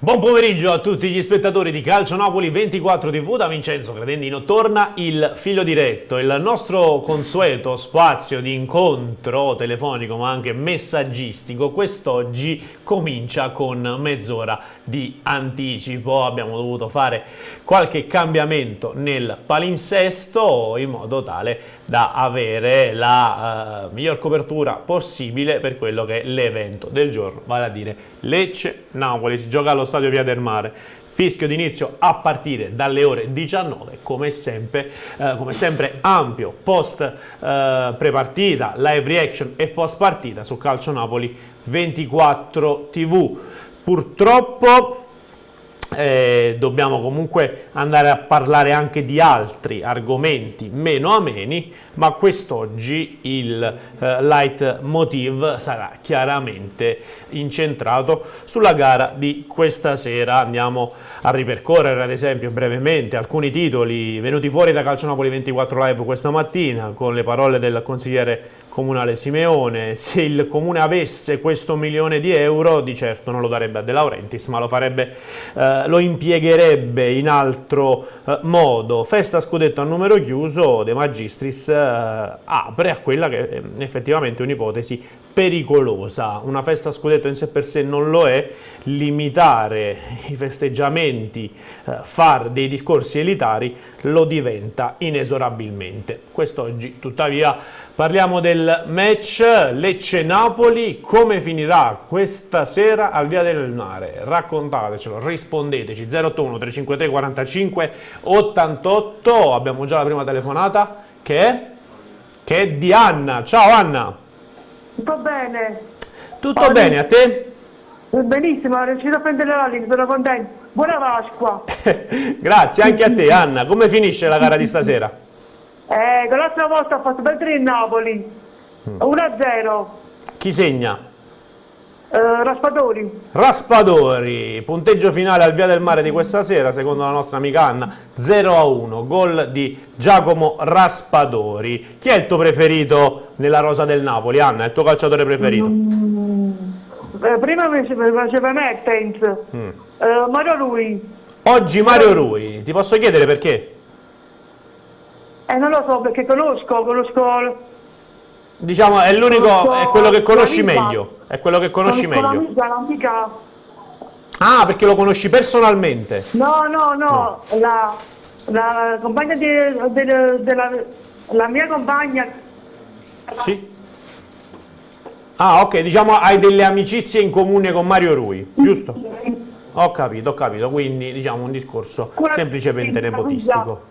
Buon pomeriggio a tutti gli spettatori di Calcio Napoli 24 TV, da Vincenzo Credendino. Torna il filo diretto, il nostro consueto spazio di incontro telefonico ma anche messaggistico. Quest'oggi comincia con mezz'ora di anticipo. Abbiamo dovuto fare qualche cambiamento nel palinsesto in modo tale da avere la miglior copertura possibile per quello che è l'evento del giorno, vale a dire Lecce-Napoli. Si gioca allo stadio Via del Mare, fischio d'inizio a partire dalle ore 19, come sempre ampio post prepartita, live reaction e post partita su Calcio Napoli 24 TV. Purtroppo dobbiamo comunque andare a parlare anche di altri argomenti meno ameni, ma quest'oggi il leitmotiv sarà chiaramente incentrato sulla gara di questa sera. Andiamo a ripercorrere ad esempio brevemente alcuni titoli venuti fuori da Calcio Napoli 24 Live questa mattina, con le parole del consigliere comunale Simeone. Se il comune avesse questo milione di euro, di certo non lo darebbe a De Laurentiis, ma lo impiegherebbe in altro modo. Festa scudetto a numero chiuso, De Magistris apre a quella che è effettivamente un'ipotesi pericolosa. Una festa scudetto in sé per sé non lo è, limitare i festeggiamenti, far dei discorsi elitari lo diventa inesorabilmente. Quest'oggi tuttavia parliamo del match Lecce-Napoli. Come finirà questa sera al Via del Mare? Raccontatecelo, rispondeteci 081 353 45 88. Abbiamo già la prima telefonata che è di Anna. Ciao Anna. Tutto bene? Tutto bene, a te? Benissimo, ho riuscito a prendere la linea, sono contento. Buona Pasqua. Grazie anche a te Anna. Come finisce la gara di stasera? L'altra volta ho fatto perdere il Napoli 1-0. Chi segna? Raspadori. Punteggio finale al Via del Mare di questa sera, secondo la nostra amica Anna, 0-1, gol di Giacomo Raspadori. Chi è il tuo preferito nella rosa del Napoli, Anna? È il tuo calciatore preferito? Prima mi faceva Mertens, Mario Rui. Oggi Mario Rui, ti posso chiedere perché? Non lo so, perché conosco. Diciamo, è l'unico, è quello che conosci meglio. È quello che conosci meglio. L'amica. Ah, perché lo conosci personalmente? No. La compagna la mia compagna. Sì. Ah, ok, diciamo hai delle amicizie in comune con Mario Rui, giusto? Ho capito, quindi diciamo un discorso semplicemente nepotistico.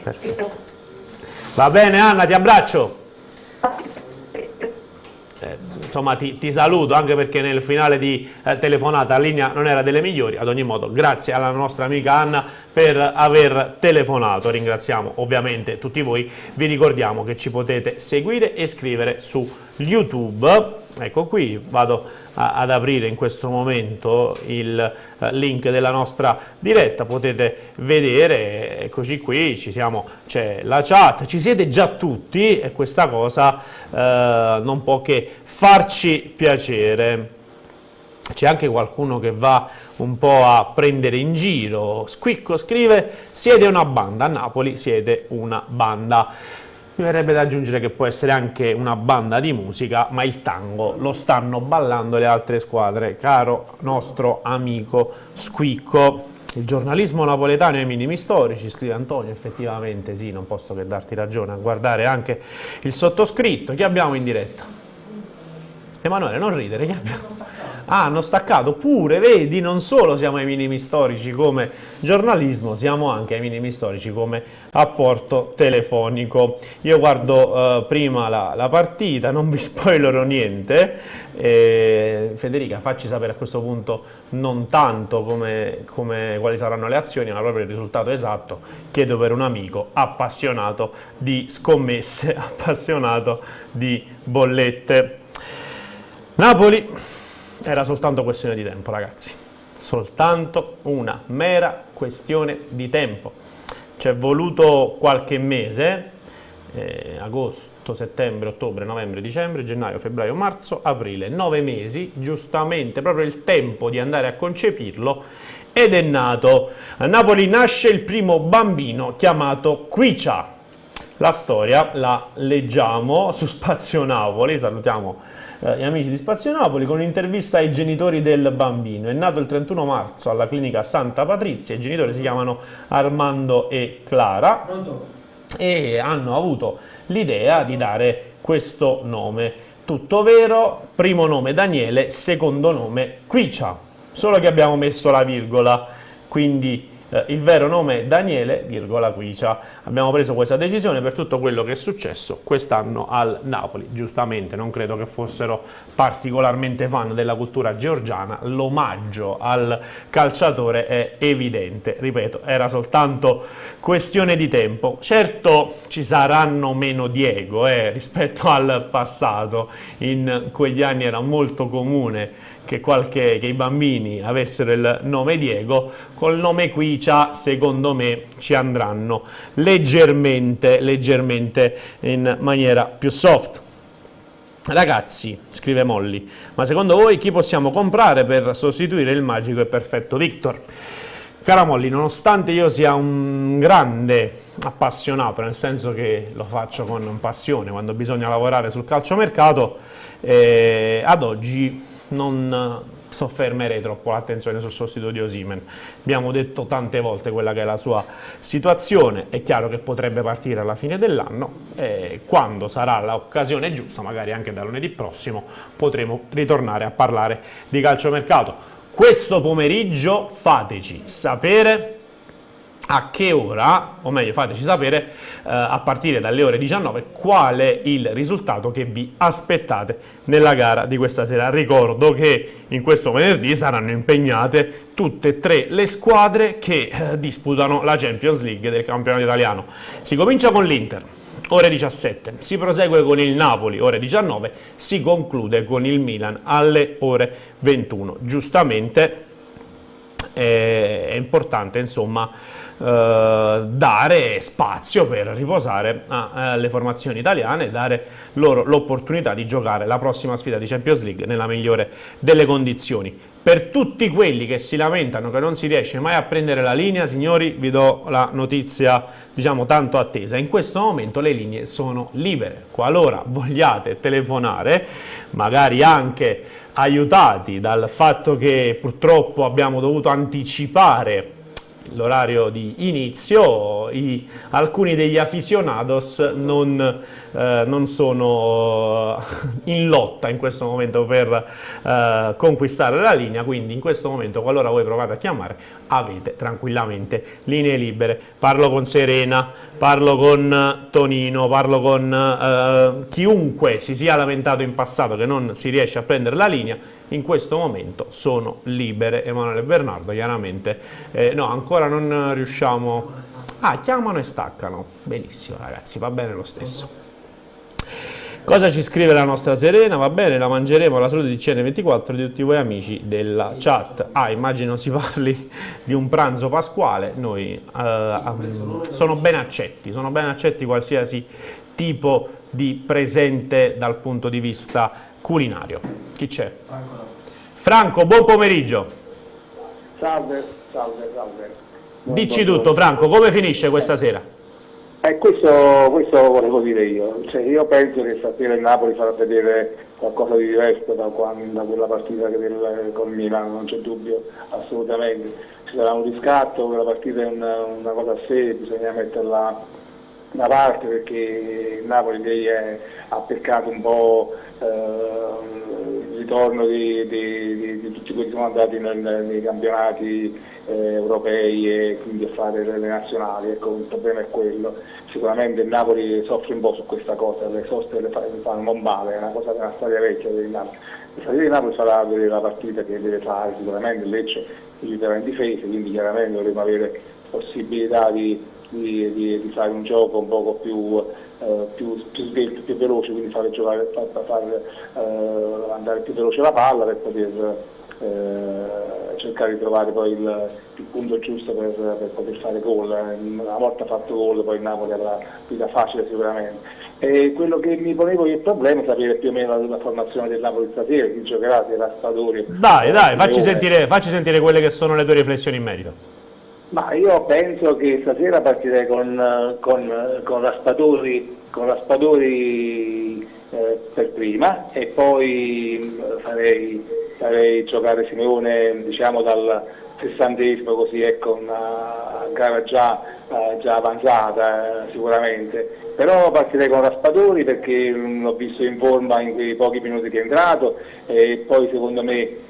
Perfetto. Va bene Anna, ti abbraccio. Insomma ti saluto, anche perché nel finale di telefonata la linea non era delle migliori. Ad ogni modo, grazie alla nostra amica Anna per aver telefonato. Ringraziamo ovviamente tutti voi. Vi ricordiamo che ci potete seguire e scrivere su YouTube. Ecco, qui vado ad aprire in questo momento il link della nostra diretta, potete vedere, eccoci qui, c'è la chat, ci siete già tutti e questa cosa non può che farci piacere. C'è anche qualcuno che va un po' a prendere in giro. Squicco scrive: siete una banda, a Napoli siete una banda. Mi verrebbe da aggiungere che può essere anche una banda di musica, ma il tango lo stanno ballando le altre squadre, caro nostro amico Squicco. Il giornalismo napoletano e i minimi storici, scrive Antonio. Effettivamente sì, non posso che darti ragione, a guardare anche il sottoscritto. Chi abbiamo in diretta? Emanuele, non ridere, chi abbiamo? Ah, hanno staccato pure, vedi, non solo siamo ai minimi storici come giornalismo, siamo anche ai minimi storici come apporto telefonico. Io guardo prima la partita, non vi spoilerò niente. Federica, facci sapere a questo punto non tanto quali saranno le azioni, ma proprio il risultato esatto. Chiedo per un amico appassionato di scommesse, appassionato di bollette. Napoli era soltanto questione di tempo, ragazzi, soltanto una mera questione di tempo. Ci è voluto qualche mese, agosto, settembre, ottobre, novembre, dicembre, gennaio, febbraio, marzo, aprile, 9 mesi, giustamente proprio il tempo di andare a concepirlo, ed è nato. A Napoli nasce il primo bambino chiamato Quicia. La storia la leggiamo su Spazio Napoli, salutiamo gli amici di Spazio Napoli, con un'intervista ai genitori del bambino. È nato il 31 marzo alla clinica Santa Patrizia, i genitori si chiamano Armando e Clara. Pronto? E hanno avuto l'idea di dare questo nome. Tutto vero, primo nome Daniele, secondo nome Quicia, solo che abbiamo messo la virgola, quindi il vero nome è Daniele, virgola Quicia. Abbiamo preso questa decisione per tutto quello che è successo quest'anno al Napoli. Giustamente, non credo che fossero particolarmente fan della cultura georgiana, l'omaggio al calciatore è evidente, ripeto, era soltanto questione di tempo. Certo ci saranno meno Diego rispetto al passato, in quegli anni era molto comune che i bambini avessero il nome Diego. Col nome Quicia secondo me ci andranno leggermente in maniera più soft. Ragazzi, scrive Molly, ma secondo voi chi possiamo comprare per sostituire il magico e perfetto Victor? Cara Molly, nonostante io sia un grande appassionato, nel senso che lo faccio con passione quando bisogna lavorare sul calciomercato, ad oggi non soffermerei troppo l'attenzione sul sostituto di Osimhen. Abbiamo detto tante volte quella che è la sua situazione, è chiaro che potrebbe partire alla fine dell'anno, quando sarà l'occasione giusta, magari anche da lunedì prossimo, potremo ritornare a parlare di calciomercato. Questo pomeriggio fateci sapere a che ora, o meglio fateci sapere a partire dalle ore 19 qual è il risultato che vi aspettate nella gara di questa sera. Ricordo che in questo venerdì saranno impegnate tutte e tre le squadre che disputano la Champions League del campionato italiano. Si comincia con l'Inter, ore 17, si prosegue con il Napoli, ore 19, si conclude con il Milan alle ore 21. Giustamente è importante, insomma, dare spazio per riposare alle formazioni italiane, dare loro l'opportunità di giocare la prossima sfida di Champions League nella migliore delle condizioni. Per tutti quelli che si lamentano che non si riesce mai a prendere la linea, signori, vi do la notizia, diciamo, tanto attesa. In questo momento le linee sono libere. Qualora vogliate telefonare, magari anche aiutati dal fatto che purtroppo abbiamo dovuto anticipare l'orario di inizio, alcuni degli aficionados non sono in lotta in questo momento per conquistare la linea, quindi in questo momento, qualora voi provate a chiamare, avete tranquillamente linee libere. Parlo con Serena, parlo con Tonino, parlo con chiunque si sia lamentato in passato che non si riesce a prendere la linea. In questo momento sono libere. Emanuele e Bernardo, chiaramente no, ancora non riusciamo. Chiamano e staccano. Benissimo ragazzi, va bene lo stesso. Cosa ci scrive la nostra Serena? Va bene, la mangeremo alla salute di CN24 di tutti voi amici della chat. Immagino si parli di un pranzo pasquale. Noi sono ben accetti qualsiasi tipo di presente dal punto di vista culinario. Chi c'è? Franco, buon pomeriggio. Salve. Dici tutto, Franco, come finisce questa sera? Questo volevo dire io. Cioè, io penso che stasera il Napoli farà vedere qualcosa di diverso da quella partita con Milano, non c'è dubbio, assolutamente. Ci sarà un riscatto, quella partita è una cosa a sé, bisogna metterla da parte perché il Napoli ha peccato un po' il ritorno di tutti quelli che sono andati nei campionati europei e quindi a fare le nazionali. Ecco, il problema è quello. Sicuramente il Napoli soffre un po' su questa cosa, le soste le fanno non male, è una storia vecchia del Napoli. La storia di Napoli sarà vedere la partita che deve fare, sicuramente il Lecce si riterrà in difesa, quindi chiaramente dovremo avere possibilità di fare un gioco un poco più svelto, più veloce, quindi far andare più veloce la palla per poter cercare di trovare poi il punto giusto per poter fare gol. Una volta fatto gol poi il Napoli avrà vita facile sicuramente. E quello che mi ponevo io il problema è sapere più o meno la formazione del Napoli stasera, chi giocherà, se Raspadori. Dai, facci sentire quelle che sono le tue riflessioni in merito. Ma io penso che stasera partirei con Raspadori per prima, e poi farei giocare Simeone, diciamo, dal 60esimo, così, ecco, una gara già avanzata sicuramente. Però partirei con Raspadori perché l'ho visto in forma in quei pochi minuti che è entrato, e poi secondo me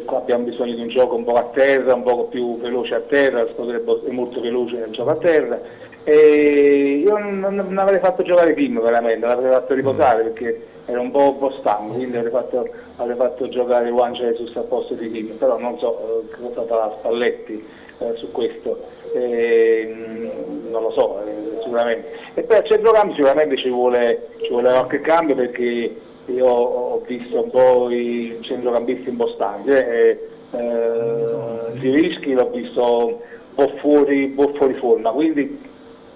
qua abbiamo bisogno di un gioco un po' a terra, un po' più veloce a terra. Raspadori è molto veloce nel gioco a terra, e io non avrei fatto giocare Kim, veramente, l'avrei fatto riposare perché era un po' stanco, quindi avrei fatto giocare Juan Jesus al posto di Kim, però non so cosa farà Spalletti su questo, non lo so, sicuramente. E poi a centrocampo sicuramente ci vuole qualche cambio, perché io ho visto un po' i centrocampisti un po' stanchi, Zirischi l'ho visto un po' fuori forma, quindi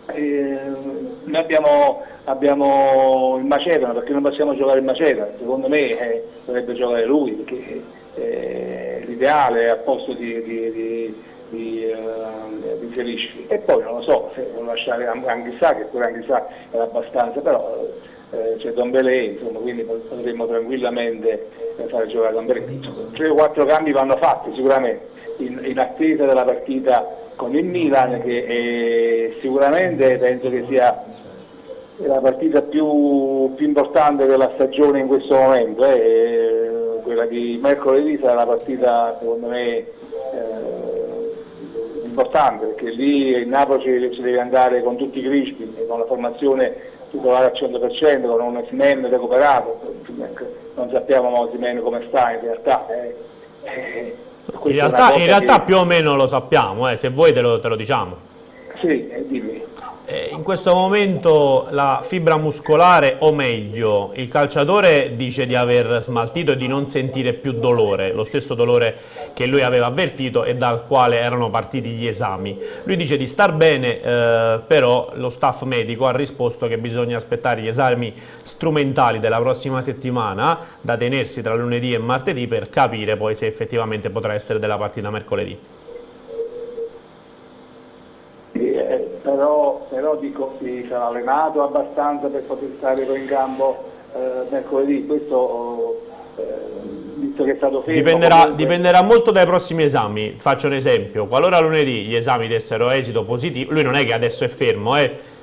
noi abbiamo il Macedano, perché non possiamo giocare il Macedano? Secondo me dovrebbe giocare lui, perché l'ideale è al posto di Zirischi. E poi non lo so, se vuole lasciare Anghissà, che pure Anghissà era abbastanza, però c'è Dombele, insomma, quindi potremmo tranquillamente fare giocare Dombele. 3 o 4 cambi vanno fatti sicuramente in attesa della partita con il Milan, che sicuramente penso che sia la partita più importante della stagione in questo momento. Quella di mercoledì sarà la partita, secondo me, importante, perché lì il Napoli ci deve andare con tutti i crispi, con la formazione titolare al 100%, con un Osimhen recuperato. Non sappiamo Osimhen come sta in realtà. In realtà più o meno lo sappiamo, se vuoi te lo diciamo. Sì, dimmi. In questo momento la fibra muscolare, o meglio, il calciatore dice di aver smaltito e di non sentire più dolore, lo stesso dolore che lui aveva avvertito e dal quale erano partiti gli esami. Lui dice di star bene, però lo staff medico ha risposto che bisogna aspettare gli esami strumentali della prossima settimana, da tenersi tra lunedì e martedì, per capire poi se effettivamente potrà essere della partita mercoledì. Però dico, si sarà allenato abbastanza per poter stare in campo mercoledì. Questo visto che è stato fermo, dipenderà molto dai prossimi esami. Faccio un esempio: qualora lunedì gli esami dessero esito positivo, lui non è che adesso è fermo,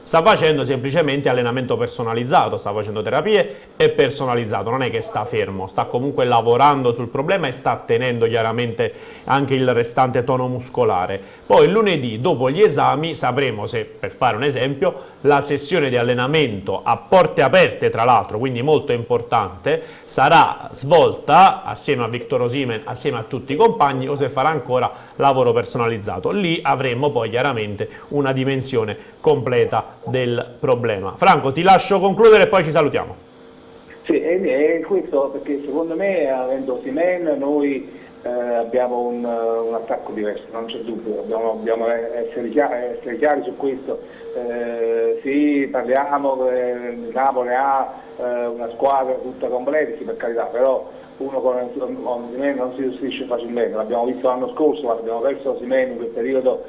sta facendo semplicemente allenamento personalizzato, sta facendo terapie e personalizzato, non è che sta fermo, sta comunque lavorando sul problema e sta tenendo chiaramente anche il restante tono muscolare. Poi lunedì, dopo gli esami, sapremo se, per fare un esempio, la sessione di allenamento a porte aperte, tra l'altro, quindi molto importante, sarà svolta assieme a Victor Osimhen, assieme a tutti i compagni, o se farà ancora lavoro personalizzato. Lì avremo poi chiaramente una dimensione completa del problema. Franco, ti lascio concludere e poi ci salutiamo. Sì, è questo, perché secondo me, avendo Osimhen, noi abbiamo un attacco diverso, non c'è dubbio, dobbiamo essere chiari su questo. Sì, parliamo che il Napoli ha una squadra tutta completa, sì, per carità, però uno con Osimhen non si gestisce facilmente. L'abbiamo visto l'anno scorso, ma abbiamo perso Osimhen in quel periodo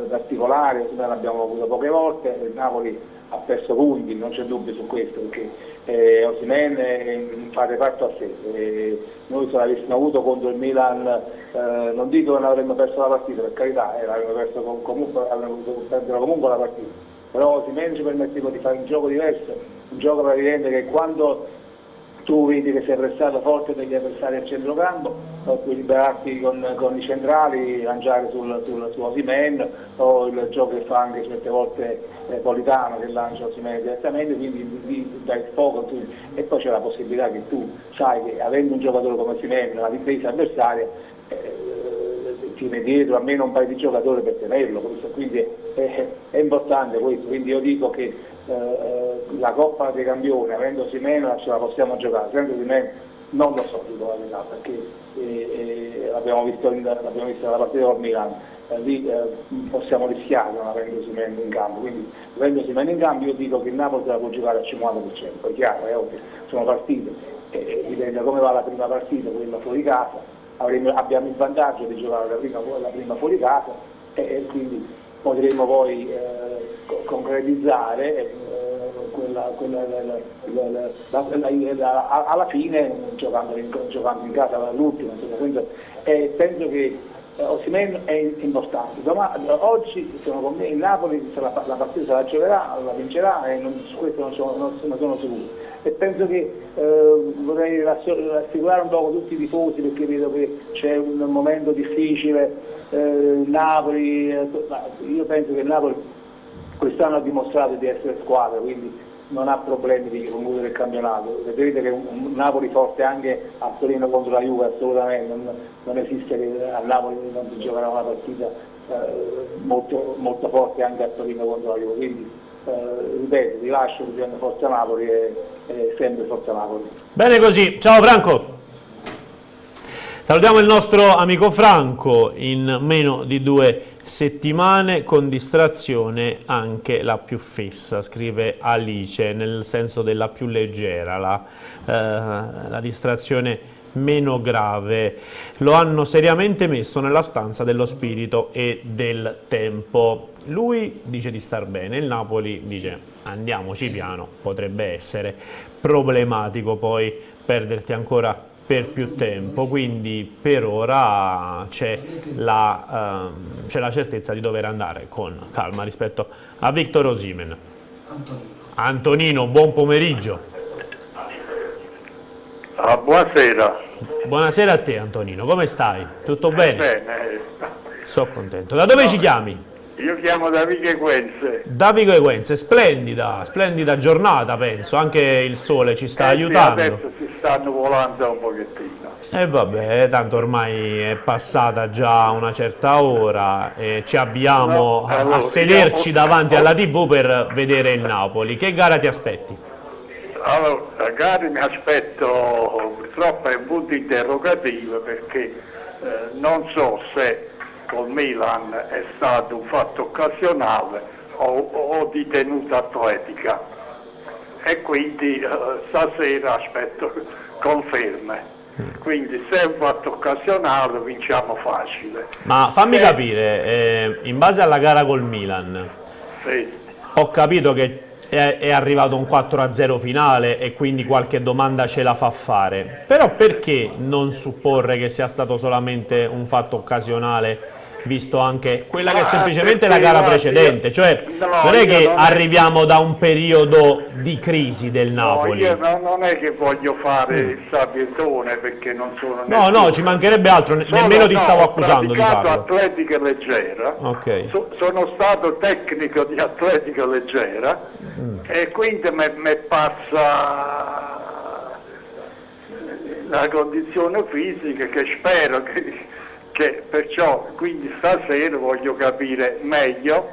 particolare. Osimhen l'abbiamo avuto poche volte, il Napoli ha perso punti, non c'è dubbio su questo, perché Osimhen fa reparto a sé. Noi se l'avessimo avuto contro il Milan, non dico che non avremmo perso la partita, per carità, avremmo perso avremmo dovuto perdere comunque la partita, però Osimhen ci permetteva di fare un gioco diverso, un gioco praticamente che quando tu vedi che sei pressato forte degli avversari al centrocampo, puoi liberarti con i centrali, lanciare su Osimhen, o il gioco che fa anche certe volte Politano, che lancia Osimhen direttamente, quindi dai poco e poi c'è la possibilità che tu sai che avendo un giocatore come Osimhen, la difesa avversaria, tiene dietro almeno un paio di giocatori per tenerlo, quindi è importante questo. Quindi io dico che la Coppa dei Campioni, avendo Osimhen, ce la possiamo giocare, senza Osimhen Non lo so, dico la verità, perché l'abbiamo visto nella partita con Milan, lì possiamo rischiare non avendo Osimhen in campo, quindi avendo Osimhen in campo io dico che il Napoli se la può giocare al 50%, è chiaro, è ovvio, sono partite, dipende come va la prima partita, quella fuori casa, abbiamo il vantaggio di giocare la prima fuori casa e quindi potremo poi concretizzare alla fine giocando in casa all'ultimo, quindi penso che Osimhen è importante. Oggi sono con me, il Napoli la partita se la giocherà, la vincerà e su questo non sono sicuro. E penso che vorrei rassicurare un po' tutti i tifosi, perché vedo che c'è un momento difficile, Napoli, io penso che il Napoli quest'anno ha dimostrato di essere squadra, quindi non ha problemi di concludere il campionato. Vedete che un Napoli forte anche a Torino contro la Juve, assolutamente, non esiste che a Napoli non si giocherà una partita molto, molto forte anche a Torino contro la Juve, quindi ripeto, vi lascio dicendo Forza Napoli e sempre Forza Napoli. Bene così, ciao Franco. Salutiamo il nostro amico Franco. In meno di 2 settimane, con distrazione anche la più fissa, scrive Alice, nel senso della più leggera, la distrazione meno grave. Lo hanno seriamente messo nella stanza dello spirito e del tempo. Lui dice di star bene, il Napoli dice andiamoci piano, potrebbe essere problematico poi perderti ancora per più tempo, quindi per ora c'è la certezza di dover andare con calma rispetto a Victor Osimhen. Antonino, buon pomeriggio. Buonasera. Buonasera a te Antonino, come stai? Tutto bene? Bene. Sono contento. Da dove ci chiami? Io chiamo da Vico Equense. Da Vico Equense, splendida giornata penso, anche il sole ci sta aiutando. Sì, adesso si stanno volando un pochettino. E vabbè, tanto ormai è passata già una certa ora e ci avviamo a sederci davanti alla TV per vedere il Napoli. Che gara ti aspetti? Allora, la gara mi aspetto, purtroppo è un punto interrogativo, perché non so se col Milan è stato un fatto occasionale o di tenuta atletica, e quindi stasera aspetto conferme. Quindi se è un fatto occasionale vinciamo facile. Ma fammi capire, in base alla gara col Milan, Sì. ho capito che è arrivato un 4-0 finale e quindi qualche domanda ce la fa fare, però perché non supporre che sia stato solamente un fatto occasionale, visto anche quella che è semplicemente la gara precedente? Cioè non è che arriviamo da un periodo di crisi del Napoli. No, io non è che voglio fare il sabbietone, perché non sono No, ci mancherebbe altro, nemmeno ti stavo accusando di farlo. Ho praticato atletica leggera, Okay. Sono stato tecnico di atletica leggera e quindi mi passa la condizione fisica che spero che perciò, quindi stasera voglio capire meglio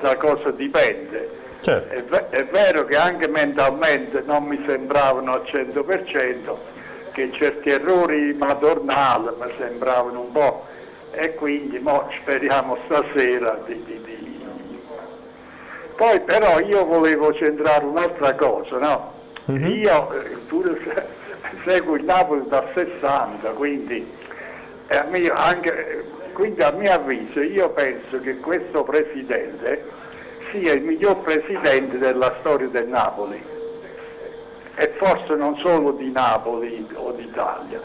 da cosa dipende. Certo. È vero che anche mentalmente non mi sembravano al 100%, che certi errori madornali mi sembravano un po', e quindi speriamo stasera Poi però io volevo centrare un'altra cosa, no? Io pure seguo il Napoli dal 60, quindi a mio avviso io penso che questo presidente sia il miglior presidente della storia del Napoli, e forse non solo di Napoli o d'Italia,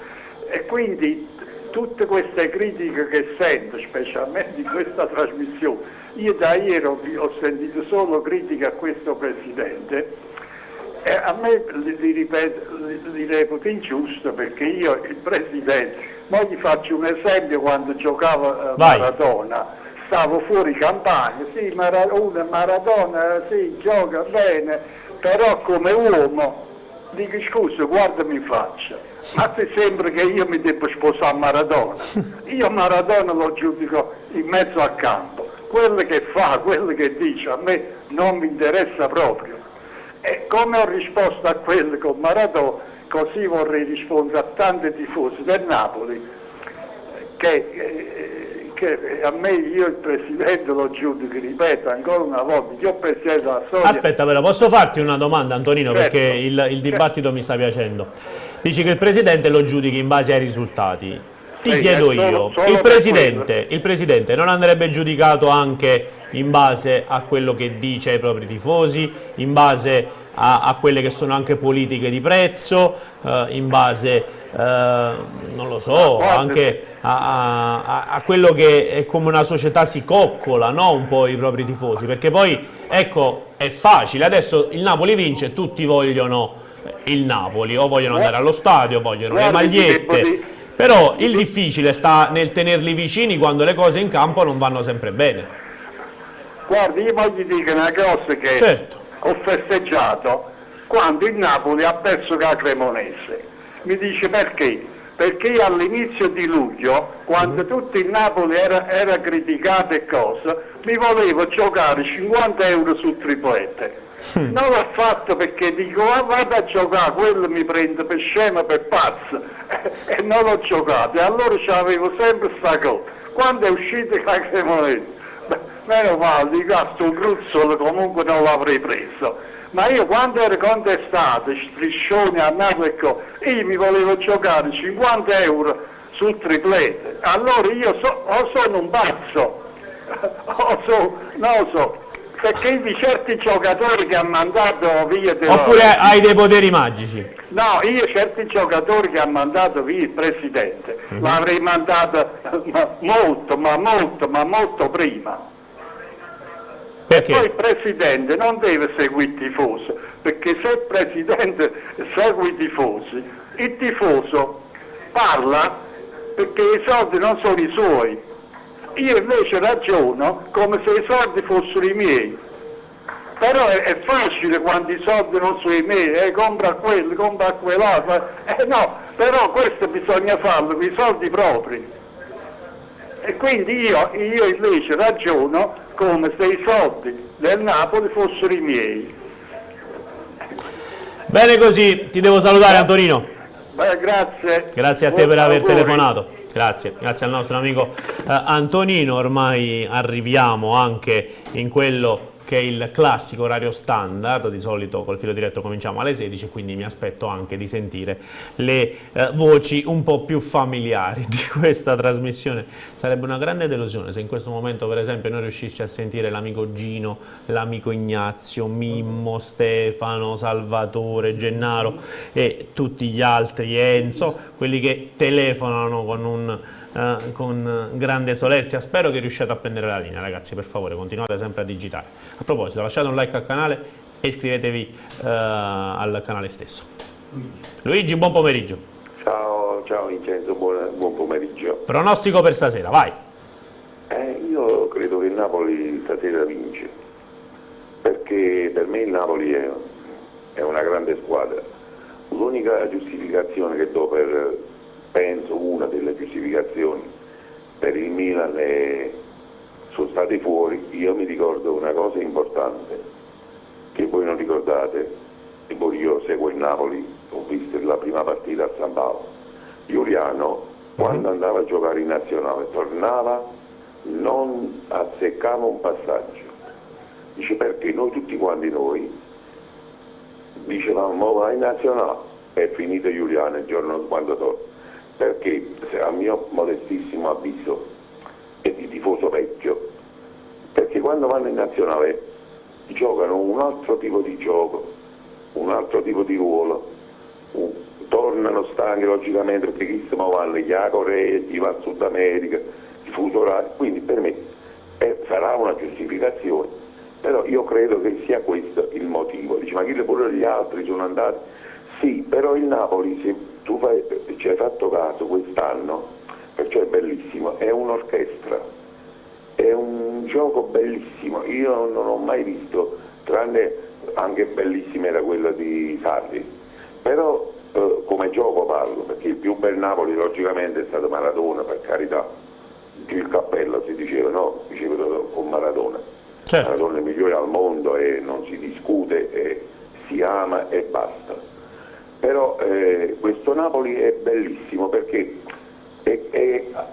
e quindi tutte queste critiche che sento, specialmente in questa trasmissione, io da ieri ho sentito solo critiche a questo presidente, e a me li reputo ingiusto, perché io il presidente, ma gli faccio un esempio: quando giocava Maradona, stavo fuori campagna, sì, Maradona sì, gioca bene, però come uomo dico scusa, guardami in faccia, ma ti sembra che io mi devo sposare Maradona? Io Maradona lo giudico in mezzo al campo, quello che fa, quello che dice a me non mi interessa proprio, E come ho risposto a quello con Maradona, così vorrei rispondere a tanti tifosi del Napoli che a me, io il presidente lo giudico, ripeto ancora una volta, io presidente della storia. Aspetta, però posso farti una domanda, Antonino, Certo. perché il dibattito mi sta piacendo. Dici che il presidente lo giudichi in base ai risultati. Ti Sì, chiedo è solo io, per il presidente non andrebbe giudicato anche in base a quello che dice ai propri tifosi, in base a quelle che sono anche politiche di prezzo, in base, non lo so, anche a quello che è come una società si coccola, no? Un po' i propri tifosi, perché poi, ecco, è facile, adesso il Napoli vince, tutti vogliono il Napoli, o vogliono andare allo stadio, vogliono le magliette, però il difficile sta nel tenerli vicini quando le cose in campo non vanno sempre bene. Guardi, io voglio dire una cosa che Certo. ho festeggiato quando il Napoli ha perso con la Cremonese. Mi dice perché? Perché io all'inizio di luglio, quando tutto il Napoli era criticato e cosa, mi volevo giocare 50 euro sul triplete. Non l'ho fatto perché dico, vado a giocare, quello mi prende per scemo, per pazzo, e non l'ho giocato. E allora c'avevo sempre sta cosa. Quando è uscito la Cremonese, meno male, dico, sto gruzzolo comunque non l'avrei preso. Ma io quando ero contestato, striscioni a Napoli, io mi volevo giocare 50 euro sul triplete. Allora io sono un pazzo, non lo so, perché di certi giocatori che ha mandato via... Oppure hai dei poteri magici? No, io certi giocatori che ha mandato via il presidente, l'avrei mandato molto prima. Perché? Poi il presidente non deve seguire il tifoso, perché se il presidente segue i tifosi, il tifoso parla perché i soldi non sono i suoi. Io invece ragiono come se i soldi fossero i miei. Però è facile quando i soldi non sono i miei, compra quello, compra quell'altro. No, però questo bisogna farlo con i soldi propri. E quindi io invece ragiono come se i soldi del Napoli fossero i miei. Bene così, ti devo salutare Antonino. Beh, grazie. Grazie a te per aver Auguri. telefonato. Grazie al nostro amico Antonino. Ormai arriviamo anche in quello che è il classico orario standard. Di solito col filo diretto cominciamo alle 16, quindi mi aspetto anche di sentire le voci un po' più familiari di questa trasmissione. Sarebbe una grande delusione se in questo momento, per esempio, noi riuscissi a sentire l'amico Gino, l'amico Ignazio, Mimmo, Stefano, Salvatore, Gennaro e tutti gli altri, Enzo, quelli che telefonano con grande solerzia. Spero che riusciate a prendere la linea, ragazzi, per favore continuate sempre a digitare. A proposito, lasciate un like al canale e iscrivetevi al canale stesso. Luigi, buon pomeriggio. Ciao Vincenzo, buon pomeriggio. Pronostico per stasera, vai. Io credo che il Napoli stasera vince, perché per me il Napoli è una grande squadra. L'unica giustificazione che do penso una delle giustificazioni per il Milan sono stati fuori. Io mi ricordo una cosa importante che voi non ricordate, e poi io seguo il Napoli, ho visto la prima partita a San Paolo. Giuliano quando andava a giocare in nazionale tornava, non azzeccava un passaggio. Dice, perché noi tutti quanti dicevamo vai in nazionale, è finito Giuliano il giorno quando torna. Perché a mio modestissimo avviso e di tifoso vecchio, perché quando vanno in nazionale giocano un altro tipo di gioco, un altro tipo di ruolo, tornano stanchi logicamente perché chi stiamo vanno, chi va a Corea, chi va a Sud America, il fuso orario, quindi per me sarà una giustificazione, però io credo che sia questo il motivo. Dice, ma chi pure gli altri sono andati? Sì, però il Napoli, se tu ci hai fatto caso quest'anno, perciò è bellissimo, è un'orchestra, è un gioco bellissimo. Io non ho mai visto, tranne anche bellissima era quella di Sarri, però come gioco parlo, perché il più bel Napoli logicamente è stato Maradona, per carità, più il cappello si diceva, no? Diceva con Maradona. Certo. Maradona è il migliore al mondo e non si discute, si ama e basta. Però questo Napoli è bellissimo perché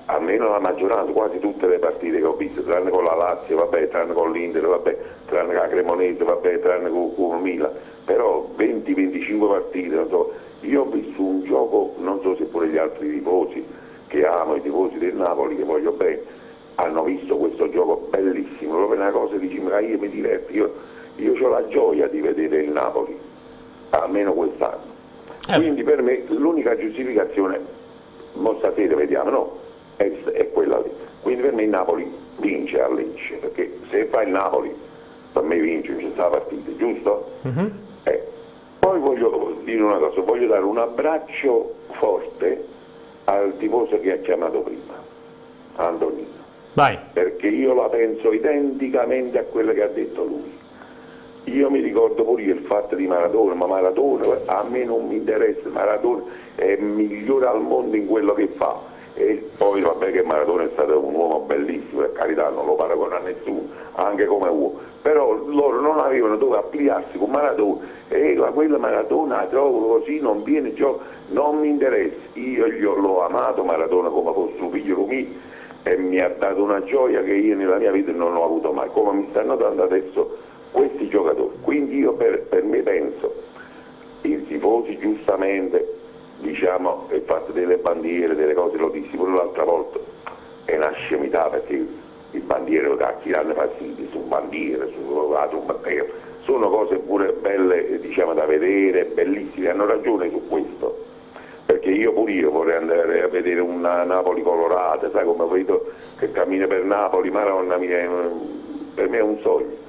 almeno la maggioranza, quasi tutte le partite che ho visto, tranne con la Lazio, vabbè, tranne con l'Inter, vabbè, tranne con la Cremonese, vabbè, tranne con il Milan, però 20-25 partite, non so, io ho visto un gioco, non so se pure gli altri tifosi che amo, i tifosi del Napoli che voglio bene, hanno visto questo gioco bellissimo, proprio una cosa che dici, ma io mi diverto, io ho la gioia di vedere il Napoli, almeno quest'anno. Quindi per me l'unica giustificazione, mo stasera vediamo, no? È quella lì. Quindi per me il Napoli vince a Lecce, perché se fa il Napoli per me vince, c'è sta la partita, giusto? Poi voglio dire una cosa, voglio dare un abbraccio forte al tifoso che ha chiamato prima, Antonino. Vai. Perché io la penso identicamente a quello che ha detto lui. Io mi ricordo pure io il fatto di Maradona, ma Maradona a me non mi interessa, Maradona è migliore al mondo in quello che fa. E poi vabbè che Maradona è stato un uomo bellissimo, per carità non lo paragona a nessuno, anche come uomo, però loro non avevano dove applicarsi con Maradona, e quella Maradona la trovo così, non viene gioco, non mi interessa, io l'ho amato Maradona come fosse un figlio mio e mi ha dato una gioia che io nella mia vita non ho avuto mai, come mi stanno dando adesso questi giocatori. Quindi io per me penso, i tifosi giustamente, diciamo, il fatto delle bandiere, delle cose, lo dissi pure l'altra volta, è una scemità perché il bandiere a chi danno fastidio, su bandiere, su bandiere, sono cose pure belle, diciamo, da vedere, bellissime, hanno ragione su questo. Perché io vorrei andare a vedere una Napoli colorata, sai come vedo che cammina per Napoli, Madonna mia, per me è un sogno.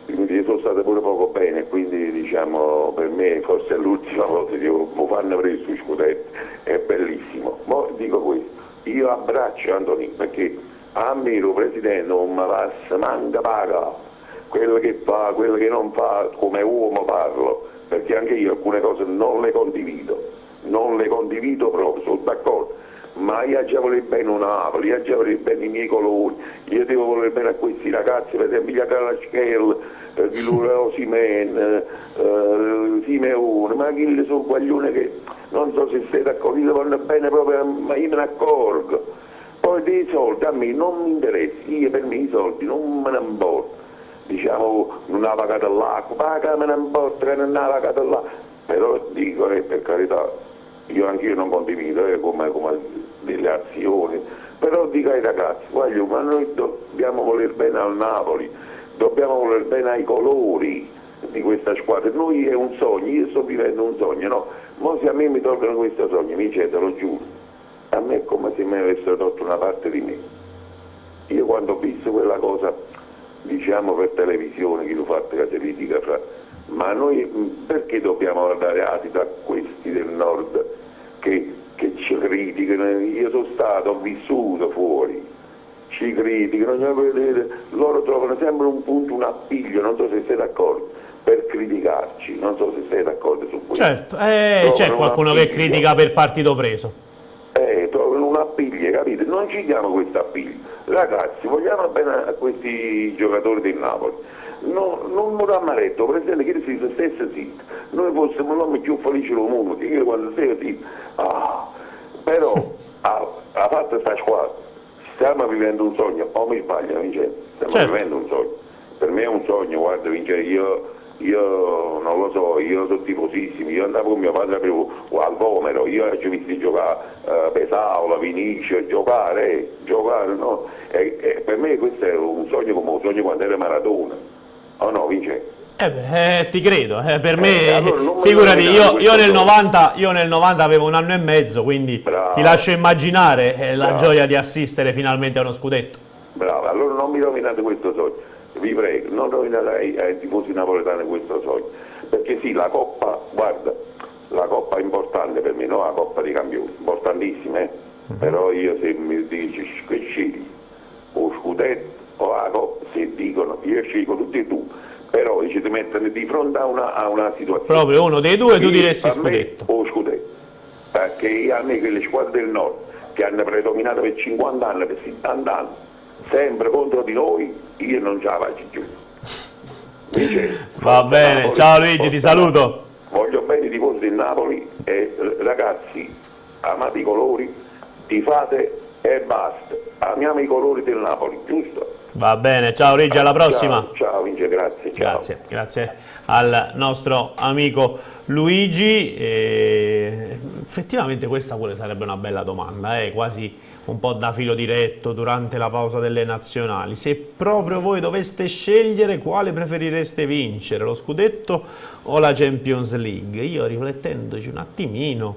Quindi sono stato pure poco bene, quindi diciamo per me forse è l'ultima volta che mi fanno prendere sui scudetti, è bellissimo. Ma dico questo, io abbraccio Antonino perché a me il presidente non mi passa manca paga, quello che fa, quello che non fa, come uomo parlo, perché anche io alcune cose non le condivido proprio, sono d'accordo. Ma io già volevo bene un Napoli, io già volevo bene i miei colori, io devo voler bene a questi ragazzi, per esempio Kvaratskhelia, di Osimhen, Simeone, ma chi sono guaglione che non so se siete d'accordo, io vanno bene proprio, ma io me ne accorgo. Poi dei soldi a me non mi interessa, io per me i soldi non me ne importa, diciamo non ha pagato l'acqua, paga me ne importa che non ha pagato l'acqua, però dico per carità, anche io non condivido come delle azioni, però dico ai ragazzi, ma noi dobbiamo voler bene al Napoli, dobbiamo voler bene ai colori di questa squadra, noi è un sogno, io sto vivendo un sogno, no? Ma se a me mi tolgono questo sogno, mi te lo giuro, a me è come se mi avessero tolto una parte di me. Io quando ho visto quella cosa, diciamo per televisione, che l'ho fatto che si litiga ma noi perché dobbiamo dare adito a questi del nord che ci criticano? Io sono stato, ho vissuto fuori, ci criticano, loro trovano sempre un punto, un appiglio, non so se siete d'accordo, per criticarci, non so se siete d'accordo su questo. Certo, c'è qualcuno che critica per partito preso. Trovano un appiglio, capite? Non ci diamo questo appiglio. Ragazzi, vogliamo bene a questi giocatori del Napoli. Non mi rammaretto, Presidente, che si stesse zitto. Noi fossimo l'uomo più felice del mondo, che io quando sei zitto. Però ha fatto questa squadra. Stiamo vivendo un sogno, o mi sbaglio, Vincenzo? Stiamo vivendo un sogno. Per me è un sogno, guarda Vincenzo, io non lo so, io sono tifosissimo, io andavo con mio padre al Vomero, io ho visto giocare Pesaula, Vinicio, giocare, no? Per me questo è un sogno come un sogno quando era Maradona, o no Vincenzo? Ti credo, per me, allora figurati, io nel 90 avevo un anno e mezzo, quindi bravo, ti lascio immaginare la gioia di assistere finalmente a uno scudetto. Bravo, allora non mi rovinate questo sogno. Vi prego, non rovinate ai tifosi napoletani questo sogno, perché sì, la Coppa, guarda, la Coppa è importante per me, no? La Coppa dei Campioni, importantissima, però io se mi dici che scegli o scudetto o la Coppa, se dicono, io scelgo tutti e due, però ci ti mettono di fronte a una situazione. Proprio uno dei due tu diresti scudetto. O scudetto, perché a me quelle squadre del nord che hanno predominato per 50 anni, per 70 anni, sempre contro di noi, io non ce la faccio più. Va bene, ciao Luigi, ti saluto. Voglio bene i tifosi del Napoli e ragazzi, amate i colori, tifate e basta. Amiamo i colori del Napoli, giusto? Va bene, ciao Luigi, alla prossima. Ciao Vince, grazie. Ciao. Grazie al nostro amico Luigi. Effettivamente questa pure sarebbe una bella domanda, quasi un po' da filo diretto durante la pausa delle nazionali. Se proprio voi doveste scegliere, quale preferireste vincere, lo scudetto o la Champions League? Io, riflettendoci un attimino,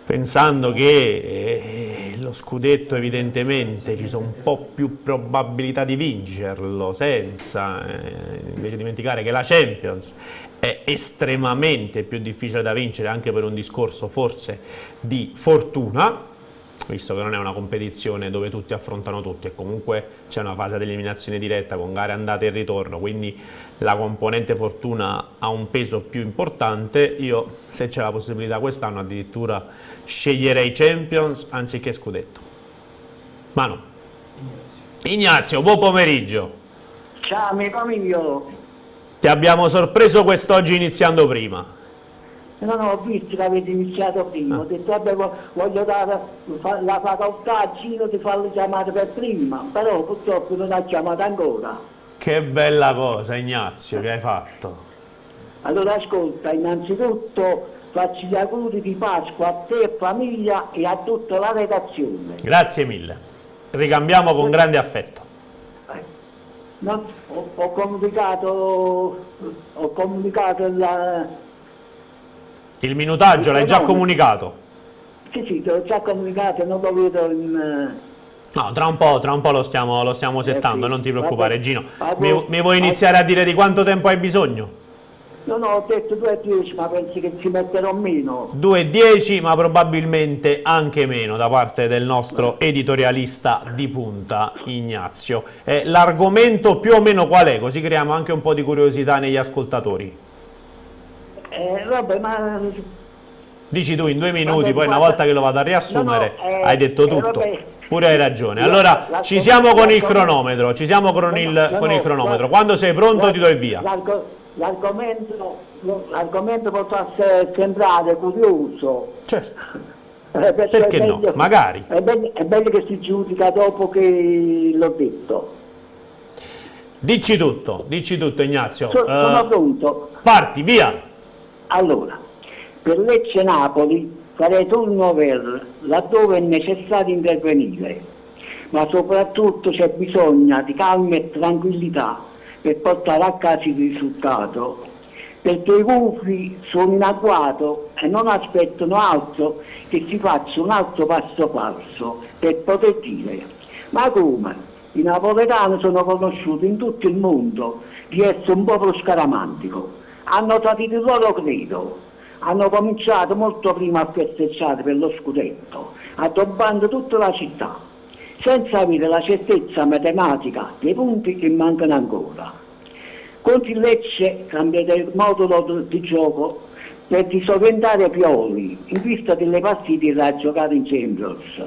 pensando che lo scudetto evidentemente ci sono un po' più probabilità di vincerlo senza invece dimenticare che la Champions è estremamente più difficile da vincere, anche per un discorso forse di fortuna, visto che non è una competizione dove tutti affrontano tutti e comunque c'è una fase di eliminazione diretta con gare andate e ritorno, quindi la componente fortuna ha un peso più importante. Io, se c'è la possibilità quest'anno, addirittura sceglierei Champions anziché scudetto. Manu. Ignazio, buon pomeriggio. Ciao amico mio. Ti abbiamo sorpreso quest'oggi iniziando prima. No, ho visto che avete iniziato prima, ho detto vabbè, voglio dare la facoltà a Gino di farle chiamare per prima, però purtroppo non ha chiamato ancora. Che bella cosa, Ignazio, che hai fatto. Allora ascolta, innanzitutto faccio gli auguri di Pasqua a te e famiglia e a tutta la redazione. Grazie mille, ricambiamo con grande affetto. No, ho comunicato Il minutaggio l'hai già comunicato? Sì, te l'ho già comunicato, non lo vedo in... No, tra un po' lo stiamo settando, sì, non ti preoccupare, vabbè. Gino. Mi vuoi iniziare a dire di quanto tempo hai bisogno? No, ho detto 2:10, ma pensi che ci metterò meno? 2:10, ma probabilmente anche meno, da parte del nostro editorialista di punta, Ignazio. L'argomento più o meno qual è? Così creiamo anche un po' di curiosità negli ascoltatori. Vabbè, ma... Dici tu in 2 minuti, Vabbè, poi una volta che lo vado a riassumere hai detto tutto. Vabbè.Ure hai ragione. Allora ci siamo con il cronometro, ci siamo con il cronometro. Quando sei pronto ti do il via. L'argomento potrà sembrare curioso. Certo. Perché no? Magari. È bello che si giudica dopo che l'ho detto. Dici tutto Ignazio. Sono pronto. Parti, via. Allora, per Lecce Napoli farei turnover laddove è necessario intervenire, ma soprattutto c'è bisogno di calma e tranquillità per portare a casa il risultato, perché i gufi sono in agguato e non aspettano altro che si faccia un altro passo falso per poter dire: ma come? I napoletani sono conosciuti in tutto il mondo di essere un popolo scaramantico, hanno tradito il loro credo, hanno cominciato molto prima a festeggiare per lo scudetto, addobbando tutta la città, senza avere la certezza matematica dei punti che mancano ancora. Contro il Lecce cambierà il modulo di gioco per disorientare Pioli in vista delle partite da giocare in Champions.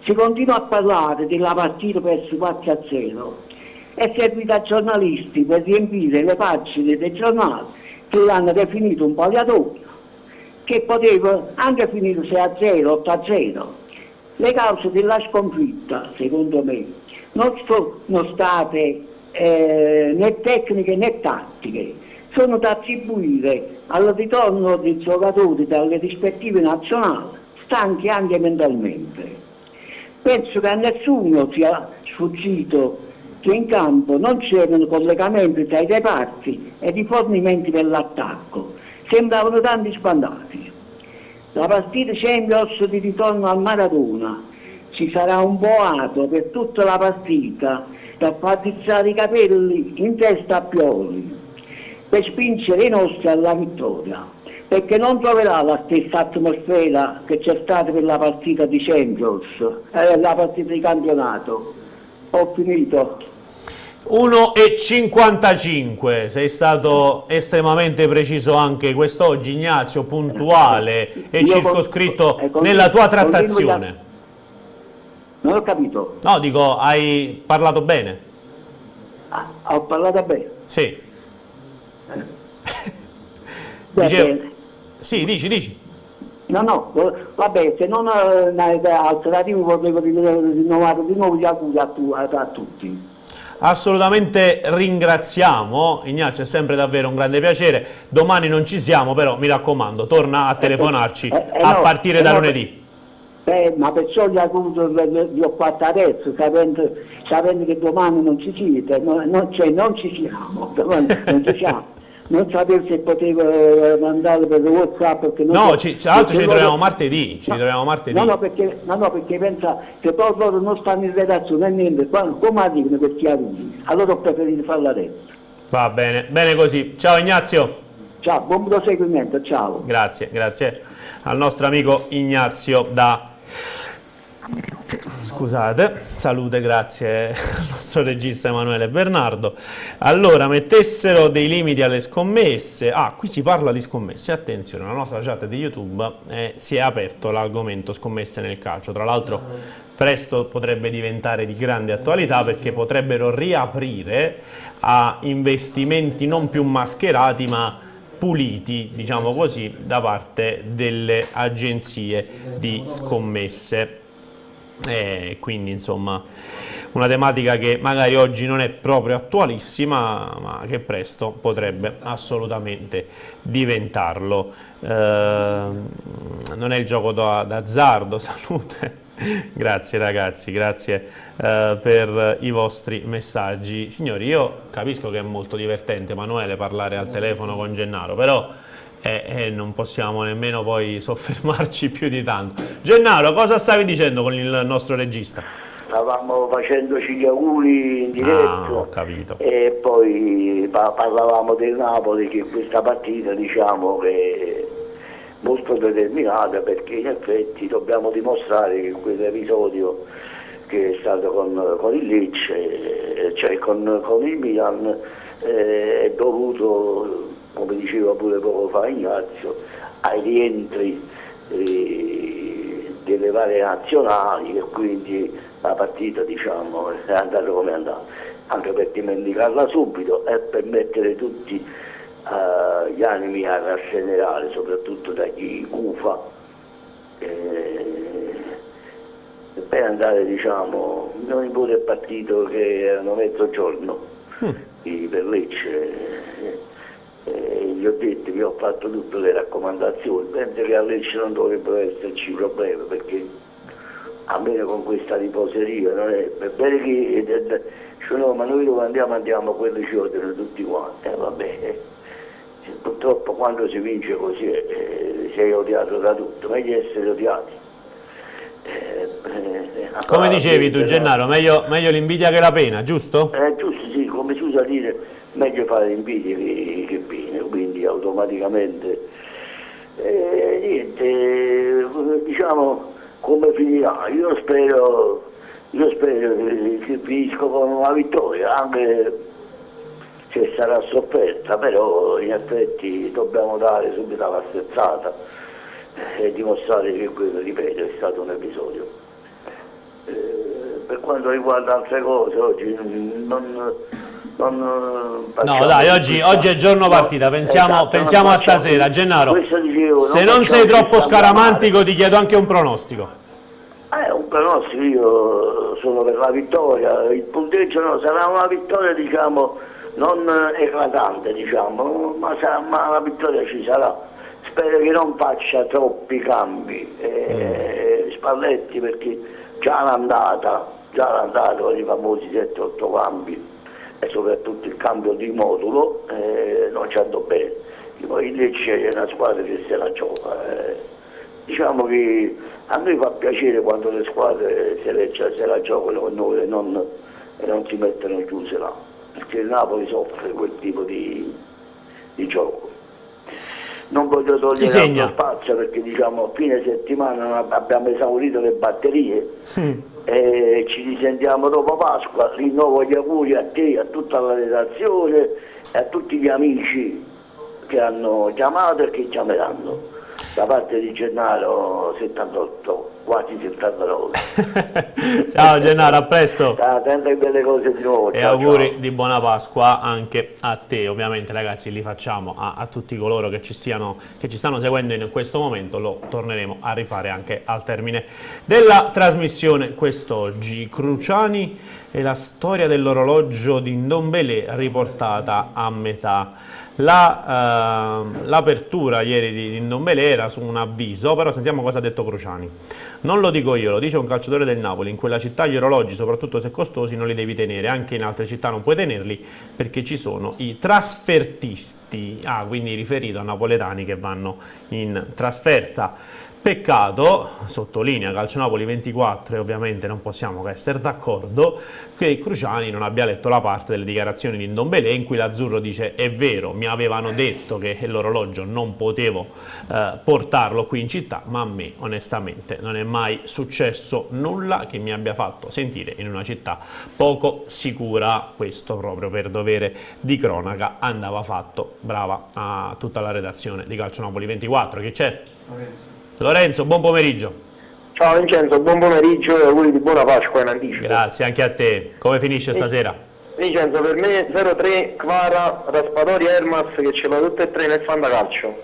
Si continua a parlare della partita perso 4-0 è servita a giornalisti per riempire le pagine dei giornali che l'hanno definito un palliatoio, che poteva anche finire 6-0, 8-0. Le cause della sconfitta, secondo me, non sono state né tecniche né tattiche, sono da attribuire al ritorno dei giocatori dalle rispettive nazionali, stanchi anche mentalmente. Penso che a nessuno sia sfuggito che in campo non c'erano collegamenti tra i reparti ed i fornimenti per l'attacco, sembravano tanti spandati. La partita Champions di ritorno al Maradona ci sarà un boato per tutta la partita da far rizzare i capelli in testa a Pioli per spingere i nostri alla vittoria, perché non troverà la stessa atmosfera che c'è stata per la partita di Champions, la partita di campionato. Ho finito. 1:55, sei stato estremamente preciso anche quest'oggi, Ignazio, puntuale e circoscritto nella tua trattazione. Non ho capito. No, dico, hai parlato bene. Ho parlato bene. Sì. Dicevo... Sì, dici. No, vabbè, se non alternativo volevo rinnovare di nuovo gli auguri a tutti. Assolutamente ringraziamo, Ignazio, è sempre davvero un grande piacere. Domani non ci siamo, però mi raccomando, torna a telefonarci a partire da lunedì. Ma perciò gli auguri li ho fatto adesso, sapendo che domani non ci siete, non ci siamo, non ci siamo. Non sapevo se potevo mandare per WhatsApp, perché non ci troviamo martedì. No, perché pensa che poi loro non stanno in redazione e niente, come arrivano questi auguri? Allora ho preferito farlo adesso. Va bene così. Ciao Ignazio. Ciao, buon proseguimento, ciao. Grazie al nostro amico Ignazio da... Scusate, salute, grazie al nostro regista Emanuele Bernardo. Allora, mettessero dei limiti alle scommesse. Qui si parla di scommesse, attenzione, la nostra chat di YouTube si è aperto l'argomento scommesse nel calcio. Tra l'altro presto potrebbe diventare di grande attualità, perché potrebbero riaprire a investimenti non più mascherati ma puliti, diciamo così, da parte delle agenzie di scommesse. Quindi insomma una tematica che magari oggi non è proprio attualissima, ma che presto potrebbe assolutamente diventarlo. Non è il gioco d'azzardo. Salute. Grazie ragazzi, grazie per i vostri messaggi. Signori, io capisco che è molto divertente, Emanuele, parlare al telefono con Gennaro, però non possiamo nemmeno poi soffermarci più di tanto. Gennaro, cosa stavi dicendo con il nostro regista? Stavamo facendoci gli auguri in diretto, ho capito. E poi parlavamo del Napoli, che questa partita diciamo che è molto determinata, perché in effetti dobbiamo dimostrare che quell'episodio che è stato con il Lecce, cioè con il Milan, è dovuto, come diceva pure poco fa Ignazio, ai rientri delle varie nazionali, e quindi la partita diciamo è andata come è andata, anche per dimenticarla subito e per mettere tutti gli animi a rasserenare, soprattutto da chi gufa, per andare diciamo, mio nipote è partito che erano mezzogiorno per Lecce. Gli ho detto, vi ho fatto tutte le raccomandazioni, penso che a Lecce non dovrebbero esserci problemi, perché almeno con questa tifoseria non è bene che no, ma noi dove andiamo quelli ci odiano tutti quanti, vabbè, purtroppo quando si vince così sei odiato da tutto, meglio essere odiati. Come dicevi tu Gennaro, meglio l'invidia che la pena, giusto? Giusto, sì, come si usa dire, meglio fare invidia che pena, quindi automaticamente niente, diciamo come finirà. Io spero che finisca con una vittoria, anche se sarà sofferta, però in effetti dobbiamo dare subito la sterzata e dimostrare che quello, ripeto, è stato un episodio. Per quanto riguarda altre cose, oggi non no dai, oggi è giorno partita, pensiamo a stasera. Gennaro, dicevo, se non sei troppo scaramantico ti chiedo anche un pronostico. Un pronostico, io sono per la vittoria, il punteggio no, sarà una vittoria diciamo non eclatante diciamo, ma la vittoria ci sarà. Spero che non faccia troppi cambi, Spalletti, perché già l'andata con i famosi 7-8 cambi e soprattutto il cambio di modulo non ci andò bene. Poi il Lecce è una squadra che se la gioca, diciamo che a noi fa piacere quando le squadre se la giocano con noi e non si mettono chiuse là, perché il Napoli soffre quel tipo di gioco. Non voglio togliere altro spazio, perché diciamo a fine settimana abbiamo esaurito le batterie e ci risentiamo dopo Pasqua. Rinnovo gli auguri a te, a tutta la redazione e a tutti gli amici che hanno chiamato e che chiameranno. da parte di Gennaro 78, quasi 79. Ciao Gennaro, a presto. Tante belle cose di nuovo. E auguri di buona Pasqua anche a te. Ovviamente ragazzi li facciamo a tutti coloro che ci stanno seguendo in questo momento, lo torneremo a rifare anche al termine della trasmissione quest'oggi. Cruciani e la storia dell'orologio di Ndombele riportata a metà. L'apertura ieri di Ndombele era su un avviso, però sentiamo cosa ha detto Cruciani. Non lo dico io, lo dice un calciatore del Napoli. In quella città gli orologi, soprattutto se costosi, non li devi tenere. Anche in altre città non puoi tenerli perché ci sono i trasfertisti. Quindi riferito a napoletani che vanno in trasferta. Peccato, sottolinea Calcionapoli 24, e ovviamente non possiamo che essere d'accordo, che Cruciani non abbia letto la parte delle dichiarazioni di Ndombele in cui l'azzurro dice: è vero, mi avevano detto che l'orologio non potevo portarlo qui in città, ma a me onestamente non è mai successo nulla che mi abbia fatto sentire in una città poco sicura. Questo proprio per dovere di cronaca andava fatto. Brava a tutta la redazione di Calcionapoli 24. Chi c'è? Lorenzo, buon pomeriggio. Ciao Vincenzo, buon pomeriggio e auguri di buona Pasqua in anticipo. Grazie, anche a te. Come finisce stasera? Vincenzo, per me 0-3 Kvara, Raspadori, Elmas, che ce l'ho tutte e tre nel fantacalcio.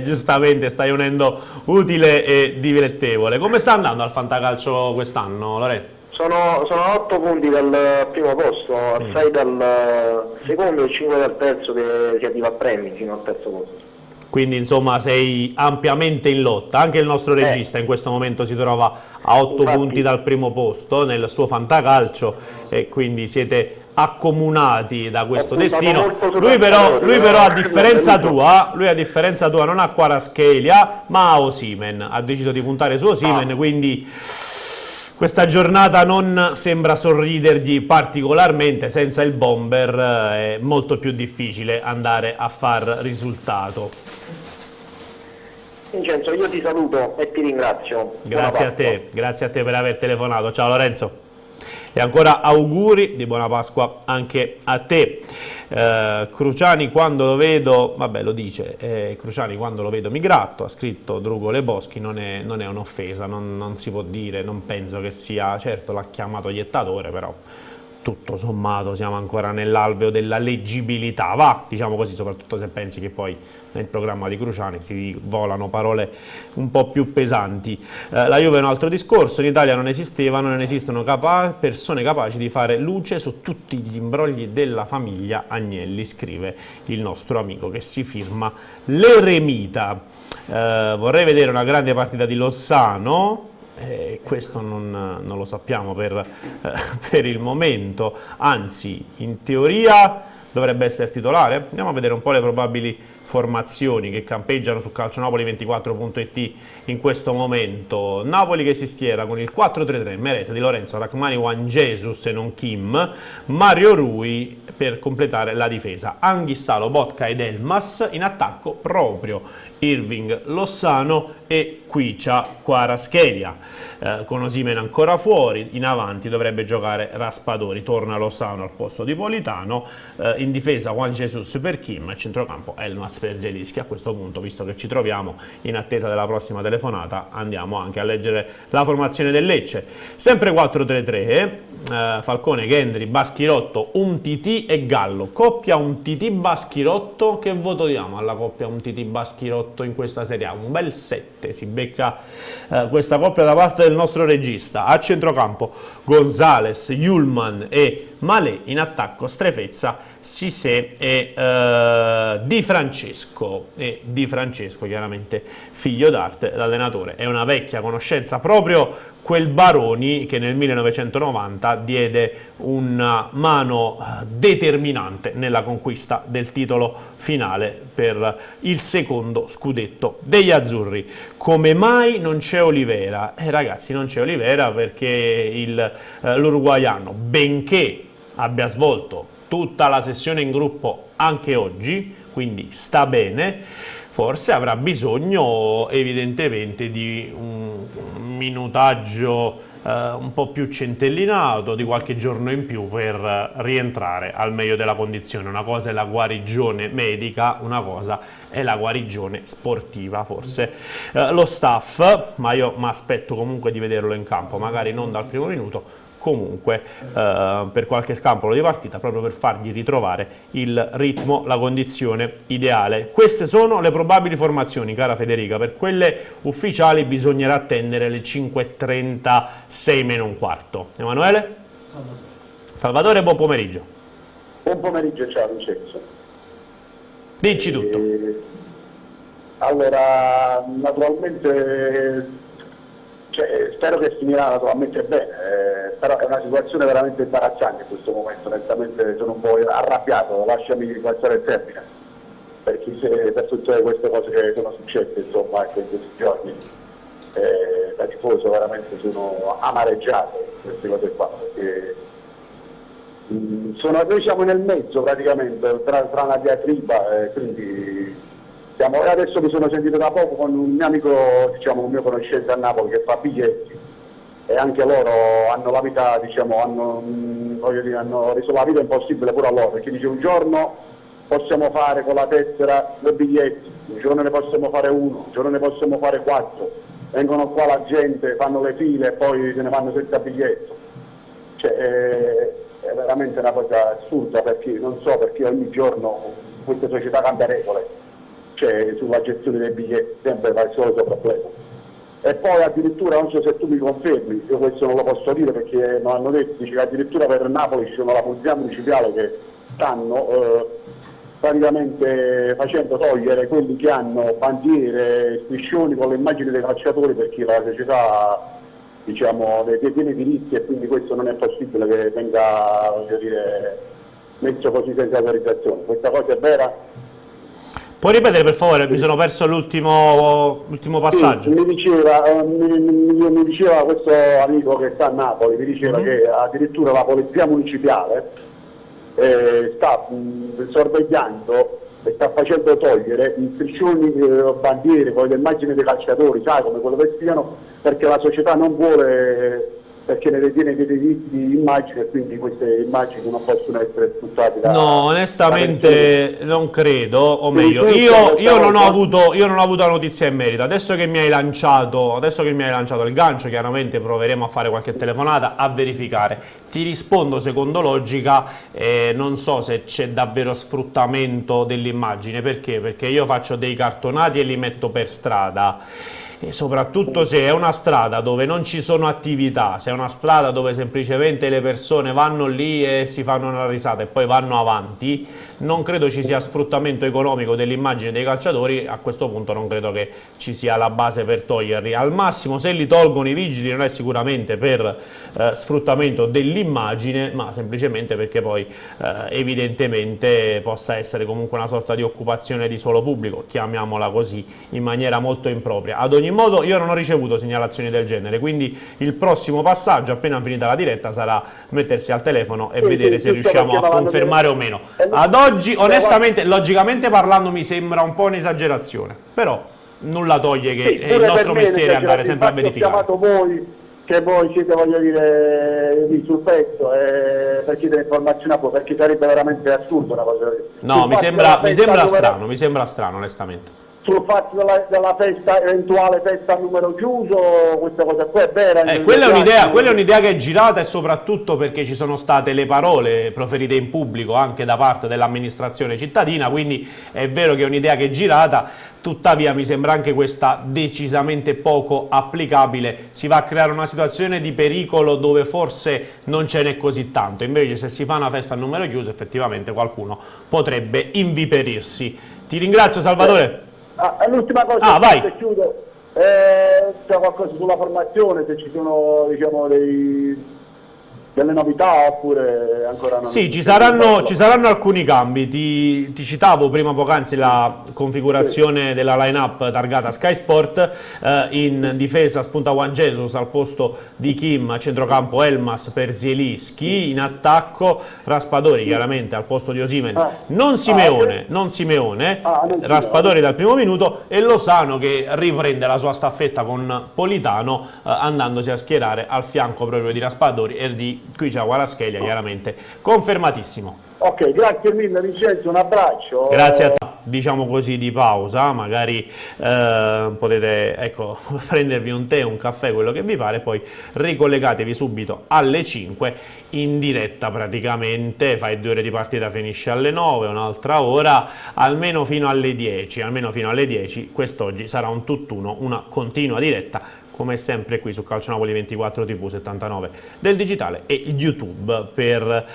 Giustamente, stai unendo utile e dilettevole. Come sta andando al fantacalcio quest'anno, Lorenzo? Sono a 8 punti dal primo posto, a 6 dal secondo e 5 dal terzo, che si arriva a premi fino al terzo posto. Quindi insomma sei ampiamente in lotta. Anche il nostro regista in questo momento si trova a 8 punti dal primo posto nel suo fantacalcio, e quindi siete accomunati da questo destino. Lui però a differenza tua non ha Kvaratskhelia ma ha Osimhen. Ha deciso di puntare su Osimhen, quindi questa giornata non sembra sorridergli particolarmente. Senza il bomber è molto più difficile andare a far risultato. Vincenzo, io ti saluto e ti ringrazio. Grazie a te per aver telefonato. Ciao Lorenzo. E ancora auguri di buona Pasqua anche a te. Cruciani quando lo vedo, vabbè lo dice, Cruciani quando lo vedo mi gratto, ha scritto Drugo Le Boschi, non è un'offesa, non si può dire, non penso che sia, certo l'ha chiamato iettatore, però tutto sommato siamo ancora nell'alveo della leggibilità, va, diciamo così, soprattutto se pensi che poi nel programma di Cruciani si volano parole un po' più pesanti. La Juve è un altro discorso, in Italia non esistono persone capaci di fare luce su tutti gli imbrogli della famiglia Agnelli, scrive il nostro amico che si firma L'Eremita. Vorrei vedere una grande partita di Lozano. Questo non lo sappiamo per il momento, anzi in teoria dovrebbe essere titolare. Andiamo a vedere un po' le probabili formazioni che campeggiano su calcionapoli24.it in questo momento. Napoli che si schiera con il 4-3-3, Meret, Di Lorenzo, Rachmani, Juan Jesus e non Kim, Mario Rui per completare la difesa, Anghissà, Lobotka ed Elmas, in attacco proprio Irving, Lozano e Kvicha Kvaratskhelia. Con Osimhen ancora fuori, in avanti dovrebbe giocare Raspadori, torna Lozano al posto di Politano, in difesa Juan Jesus per Kim, a centrocampo Elmas per Zielinski. A questo punto, visto che ci troviamo in attesa della prossima telefonata, andiamo anche a leggere la formazione del Lecce. Sempre 4-3-3, Falcone, Gendry, Baschirotto, Umtiti e Gallo. Coppia Umtiti Baschirotto, che voto diamo alla coppia Umtiti Baschirotto in questa Serie A? Un bel 7 si becca questa coppia da parte del nostro regista. A centrocampo Gonzales, Yulman e Malé, in attacco Strefezza, Cissé e Di Francesco. E Di Francesco chiaramente figlio d'arte, l'allenatore è una vecchia conoscenza, proprio quel Baroni che nel 1990 diede una mano determinante nella conquista del titolo finale per il secondo scudetto degli azzurri. Come mai non c'è Olivera? Ragazzi, non c'è Olivera perché l'uruguaiano, benché abbia svolto tutta la sessione in gruppo anche oggi, quindi sta bene, forse avrà bisogno evidentemente di un minutaggio un po' più centellinato, di qualche giorno in più per rientrare al meglio della condizione. Una cosa è la guarigione medica, una cosa è la guarigione sportiva, forse lo staff, ma io mi aspetto comunque di vederlo in campo, magari non dal primo minuto, comunque per qualche scampolo di partita, proprio per fargli ritrovare il ritmo, la condizione ideale. Queste sono le probabili formazioni, cara Federica. Per quelle ufficiali bisognerà attendere le 5:36 meno un quarto. Emanuele? Salvatore, buon pomeriggio. Buon pomeriggio, ciao Vincenzo. Dici tutto. Allora, naturalmente spero che finirà naturalmente bene, però è una situazione veramente imbarazzante in questo momento, onestamente sono un po' arrabbiato, lasciami passare il termine, per tutte queste cose che sono successe insomma in questi giorni. Da tifoso veramente sono amareggiato queste cose qua, perché noi siamo nel mezzo praticamente tra una diatriba, quindi adesso mi sono sentito da poco con un mio amico, diciamo un mio conoscente a Napoli che fa biglietti, e anche loro hanno la vita, diciamo, hanno reso la vita impossibile pure a loro, perché dice un giorno possiamo fare con la tessera 2 biglietti, un giorno ne possiamo fare 1, un giorno ne possiamo fare 4, vengono qua la gente, fanno le file e poi se ne vanno senza biglietto. È veramente una cosa assurda, perché non so perché ogni giorno queste società cambia regole. Sulla gestione dei biglietti, sempre il solito problema. E poi addirittura, non so se tu mi confermi, io questo non lo posso dire perché non hanno detto, dice che addirittura per Napoli ci sono la polizia municipale che stanno praticamente facendo togliere quelli che hanno bandiere, striscioni con le immagini dei calciatori, perché la società, diciamo, detiene i diritti, e quindi questo non è possibile che venga, voglio dire, messo così senza autorizzazione. Questa cosa è vera? Puoi ripetere per favore? Mi sono perso l'ultimo passaggio. Sì, mi diceva questo amico che sta a Napoli, mi diceva che addirittura la polizia municipale sta sorvegliando e sta facendo togliere i striscioni, bandiere con le immagini dei calciatori, sai, come quello che siano, perché la società non vuole, perché ne detiene dei diritti di immagine, e quindi queste immagini non possono essere sfruttate no, onestamente non credo, o meglio, io non ho avuto la notizia in merito. Adesso che mi hai lanciato il gancio, chiaramente proveremo a fare qualche telefonata a verificare. Ti rispondo secondo logica, non so se c'è davvero sfruttamento dell'immagine. Perché? Perché io faccio dei cartonati e li metto per strada. E soprattutto se è una strada dove non ci sono attività, se è una strada dove semplicemente le persone vanno lì e si fanno una risata e poi vanno avanti, non credo ci sia sfruttamento economico dell'immagine dei calciatori. A questo punto non credo che ci sia la base per toglierli. Al massimo, se li tolgono i vigili, non è sicuramente per sfruttamento dell'immagine, ma semplicemente perché poi evidentemente possa essere comunque una sorta di occupazione di suolo pubblico, chiamiamola così, in maniera molto impropria. Ad ogni modo io non ho ricevuto segnalazioni del genere, quindi il prossimo passaggio, appena finita la diretta, sarà mettersi al telefono e vedere se riusciamo a confermare o meno. Ad oggi, onestamente, logicamente parlando, mi sembra un po' un'esagerazione, però nulla toglie che il nostro mestiere è andare sempre a verificare. Ho chiamato voi, che voi siete, voglio dire, lì sul pezzo, per chiedere informazioni a voi, perché sarebbe veramente assurdo una cosa. No, mi sembra strano, onestamente. Sul fatto della festa, eventuale festa a numero chiuso, questa cosa qua è vera? Quella è un'idea che è girata, e soprattutto perché ci sono state le parole proferite in pubblico anche da parte dell'amministrazione cittadina, quindi è vero che è un'idea che è girata. Tuttavia mi sembra anche questa decisamente poco applicabile. Si va a creare una situazione di pericolo dove forse non ce n'è così tanto, invece se si fa una festa a numero chiuso effettivamente qualcuno potrebbe inviperirsi. Ti ringrazio, Salvatore. L'ultima cosa, vai. Se chiudo, c'è qualcosa sulla formazione, se ci sono, diciamo, delle novità oppure ancora no? Sì, ci saranno alcuni cambi. Ti citavo prima poc'anzi la configurazione della line-up targata Sky Sport. In difesa spunta Juan Jesus al posto di Kim, a centrocampo Elmas per Zielinski, in attacco Raspadori chiaramente al posto di Osimhen, non Simeone, Raspadori dal primo minuto, e Lozano che riprende la sua staffetta con Politano, andandosi a schierare al fianco proprio di Raspadori e di qui c'è Kvaratskhelia, chiaramente confermatissimo. Ok, grazie mille Vincenzo, un abbraccio. Grazie a te, diciamo così di pausa, magari potete, ecco, prendervi un tè, un caffè, quello che vi pare, poi ricollegatevi subito alle 5 in diretta praticamente, fai 2 ore di partita, finisce alle 9, un'altra ora, almeno fino alle 10, quest'oggi sarà un tutt'uno, una continua diretta, come sempre qui su Calcio Napoli 24 TV 79 del digitale e YouTube per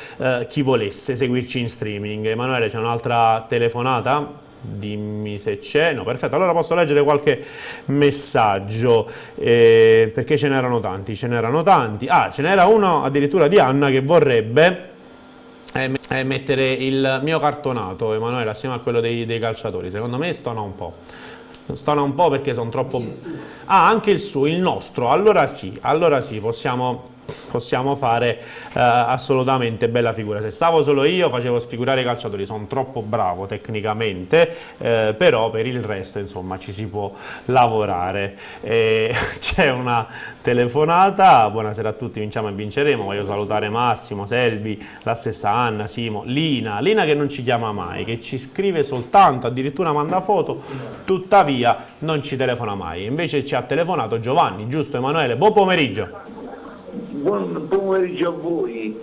chi volesse seguirci in streaming. Emanuele, c'è un'altra telefonata? Dimmi se c'è. No, perfetto, allora posso leggere qualche messaggio, perché ce n'erano tanti. Ah, ce n'era uno addirittura di Anna che vorrebbe mettere il mio cartonato, Emanuele, assieme a quello dei calciatori. Secondo me stona un po' perché sono troppo... Ah, anche il nostro, allora sì, possiamo fare assolutamente bella figura. Se stavo solo io facevo sfigurare i calciatori, sono troppo bravo tecnicamente, però per il resto insomma ci si può lavorare. C'è una telefonata: buonasera a tutti, vinciamo e vinceremo. Voglio salutare Massimo, Selvi, la stessa Anna, Simo, Lina che non ci chiama mai, che ci scrive soltanto, addirittura manda foto, tuttavia non ci telefona mai. Invece ci ha telefonato Giovanni, giusto Emanuele? Buon pomeriggio. Buon pomeriggio a voi,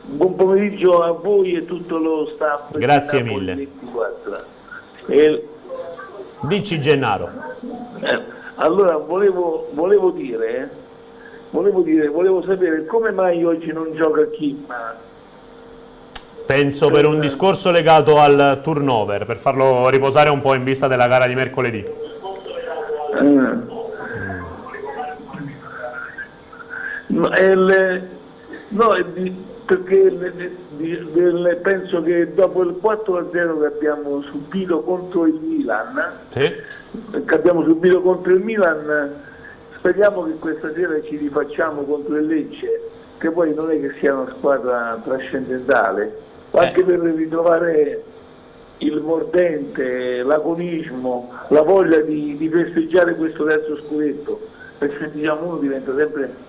buon pomeriggio a voi e tutto lo staff. Grazie mille. Dici Gennaro. Allora volevo sapere come mai oggi non gioca Kim. Penso per un discorso legato al turnover, per farlo riposare un po' in vista della gara di mercoledì. Perché penso che dopo il 4-0 che abbiamo subito contro il Milan, speriamo che questa sera ci rifacciamo contro il Lecce, che poi non è che sia una squadra trascendentale, anche per ritrovare il mordente, l'agonismo, la voglia di festeggiare questo terzo scudetto, perché diciamo uno diventa sempre...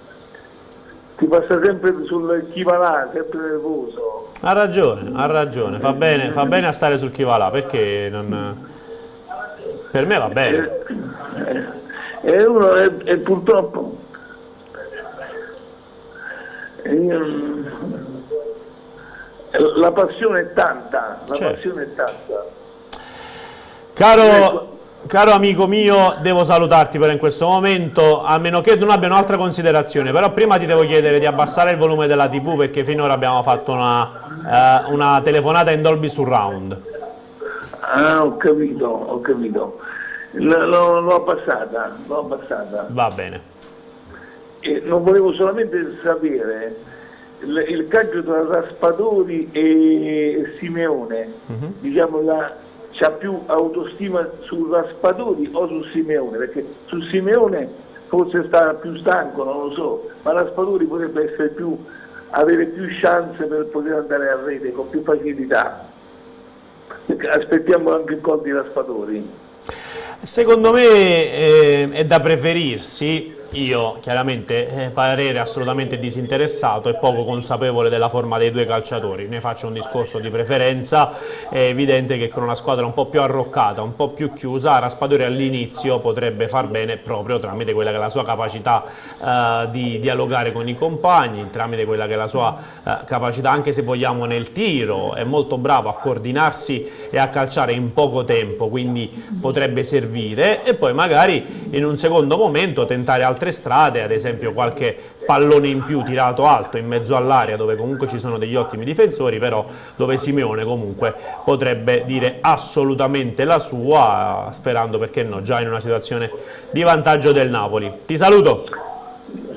ti passa sempre sul chi va là, sempre nervoso. Ha ragione, fa bene a stare sul chi va là, perché non... per me va bene. E purtroppo la passione è tanta, passione è tanta. Caro amico mio, devo salutarti però in questo momento, a meno che non abbia un'altra considerazione, però prima ti devo chiedere di abbassare il volume della TV, perché finora abbiamo fatto una telefonata in Dolby Surround. Ah, ho capito. L'ho abbassata. Va bene. E non volevo solamente sapere il calcio tra Raspadori e Simeone, diciamo c'ha più autostima su Raspadori o su Simeone, perché su Simeone forse sta più stanco, non lo so, ma Raspadori potrebbe avere più chance per poter andare a rete con più facilità. Aspettiamo anche il gol di Raspadori. Secondo me è da preferirsi. Io chiaramente parere assolutamente disinteressato e poco consapevole della forma dei due calciatori, ne faccio un discorso di preferenza. È evidente che con una squadra un po' più arroccata, un po' più chiusa, Raspadori all'inizio potrebbe far bene proprio tramite quella che è la sua capacità di dialogare con i compagni, tramite quella che è la sua capacità, anche se vogliamo nel tiro, è molto bravo a coordinarsi e a calciare in poco tempo, quindi potrebbe servire, e poi magari in un secondo momento tentare altre strade, ad esempio qualche pallone in più tirato alto in mezzo all'area, dove comunque ci sono degli ottimi difensori, però dove Simeone comunque potrebbe dire assolutamente la sua, sperando, perché no, già in una situazione di vantaggio del Napoli. Ti saluto.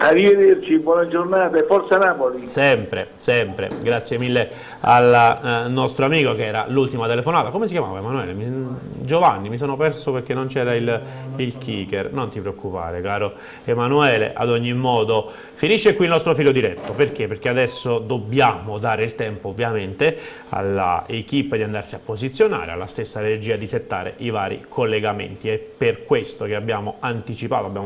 Arrivederci, buona giornata e forza Napoli. Sempre, sempre. Grazie mille al nostro amico che era l'ultima telefonata. Come si chiamava Emanuele? Giovanni, mi sono perso perché non c'era il kicker. Non ti preoccupare, caro Emanuele. Ad ogni modo, finisce qui il nostro filo diretto. Perché? Perché adesso dobbiamo dare il tempo, ovviamente, alla equipe di andarsi a posizionare, alla stessa regia di settare i vari collegamenti. È per questo che abbiamo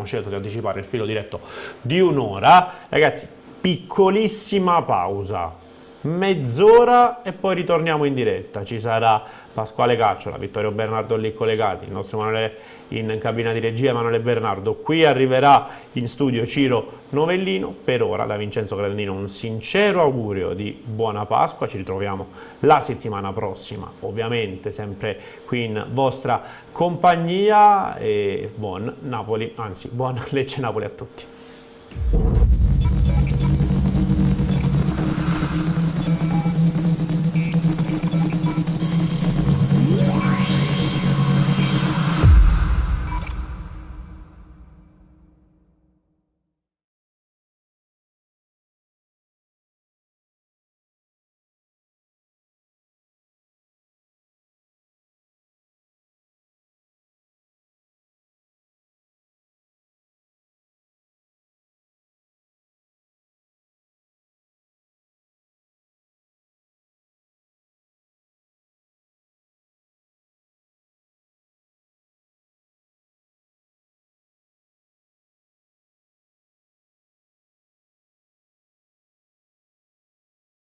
scelto di anticipare il filo diretto di un'ora. Ragazzi, piccolissima pausa, mezz'ora e poi ritorniamo in diretta. Ci sarà Pasquale Cacciola, Vittorio Bernardo lì collegati, il nostro Emanuele in cabina di regia, Emanuele Bernardo. Qui arriverà in studio Ciro Novellino. Per ora da Vincenzo Credendino un sincero augurio di buona Pasqua. Ci ritroviamo la settimana prossima, ovviamente sempre qui in vostra compagnia, e buon Napoli, anzi buon Lecce Napoli a tutti.